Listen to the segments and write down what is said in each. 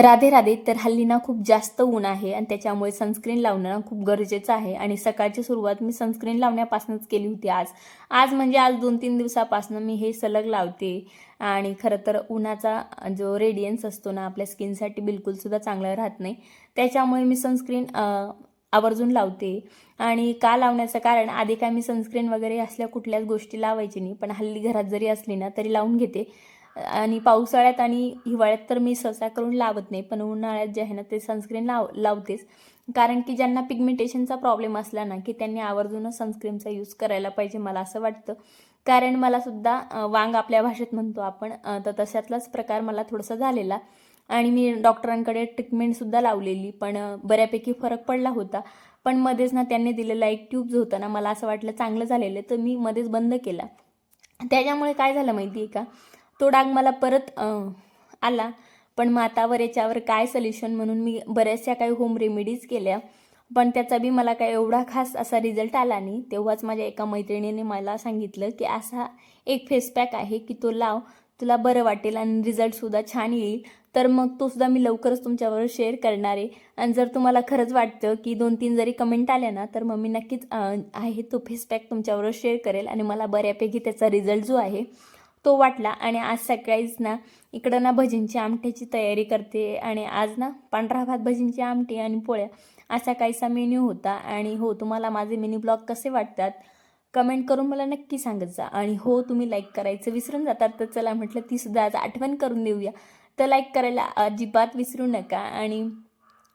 राधे राधे. तर हल्ली ना खूप जास्त ऊन आहे आणि त्याच्यामुळे सनस्क्रीन लावणं ना खूप गरजेचं आहे. आणि सकाळची सुरुवात मी सनस्क्रीन लावण्यापासूनच केली होती. आज म्हणजे आज 2-3 दिवसापासून मी हे सलग लावते. आणि खरं तर उन्हाचा जो रेडियन्स असतो ना आपल्या स्किनसाठी बिलकुलसुद्धा चांगला राहत नाही. त्याच्यामुळे मी सनस्क्रीन आवर्जून लावते. आणि का लावण्याचं कारण, आधी काय मी सनस्क्रीन वगैरे असल्या कुठल्याच गोष्टी लावायची नाही, पण हल्ली घरात जरी असली ना तरी लावून घेते. आणि पावसाळ्यात आणि हिवाळ्यात तर मी सहसा करून लावत नाही, पण उन्हाळ्यात जे आहे ना ते सनस्क्रीन लावतेच. कारण की ज्यांना पिगमेंटेशनचा प्रॉब्लेम असला ना की त्यांनी आवर्जूनच सनस्क्रीनचा यूज करायला पाहिजे, मला असं वाटतं. कारण मला सुद्धा वांग आपल्या भाषेत म्हणतो आपण, तर तशातलाच प्रकार मला थोडासा झालेला. आणि मी डॉक्टरांकडे ट्रीटमेंटसुद्धा लावलेली, पण बऱ्यापैकी फरक पडला होता. पण मध्येच ना त्यांनी दिलेला एक ट्यूब जो होता ना, मला असं वाटलं चांगलं झालेलं, तर मी मध्येच बंद केला. त्याच्यामुळे काय झालं माहिती आहे का, तो डाग मला परत आला. पण मग आतावर याच्यावर काय सोल्युशन म्हणून मी बऱ्याचशा काही होम रेमेडीज केल्या, पण त्याचा बी मला काय एवढा खास असा रिझल्ट आला नाही. तेव्हाच माझ्या एका मैत्रिणीने मला सांगितलं की असा एक फेस पॅक आहे की तो लाव, तुला बरं वाटेल आणि रिझल्टसुद्धा छान येईल. तर मग तो सुद्धा मी लवकरच तुमच्याबरोबर शेअर करणार आहे. आणि जर तुम्हाला खरंच वाटतं की 2-3 जरी कमेंट आल्या ना, तर मग मी नक्कीच आहे तो फेस पॅक तुमच्याबरोबर शेअर करेल. आणि मला बऱ्यापैकी त्याचा रिझल्ट जो आहे तो वाटला. आणि आज सकाळीच ना इकडं ना भजींची आमट्याची तयारी करते. आणि आज ना पांढरा भात, भजींची आमटी आणि पोळ्या असा काहीसा मेन्यू होता. आणि हो, तुम्हाला माझे मिनी ब्लॉग कसे वाटतात कमेंट करून मला नक्की सांगत जा. आणि हो, तुम्ही लाईक करायचं विसरून जातात, तर चला म्हटलं ती सुद्धा आज आठवण करून देऊया. तर लाईक करायला अजिबात विसरू नका. आणि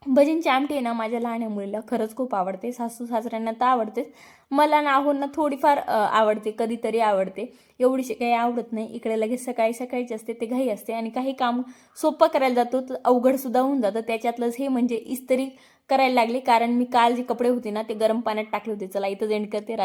भजींची आमटी आहे ना माझ्या लहान मुलीला खरंच खूप आवडते. सासू सासऱ्यांना तर आवडतेच, मला ना ना थोडीफार आवडते, कधीतरी आवडते. एवढीशी काही आवडत नाही. इकडे लगेच सकाळी सकाळीच असते, ते घाई असते आणि काही काम सोपं करायला जातो तर अवघडसुद्धा होऊन जातं. त्याच्यातलंच हे म्हणजे इस्त्री करायला लागली, कारण मी काल जे कपडे होते ना ते गरम पाण्यात टाकले होते. चला इथं एंड करते.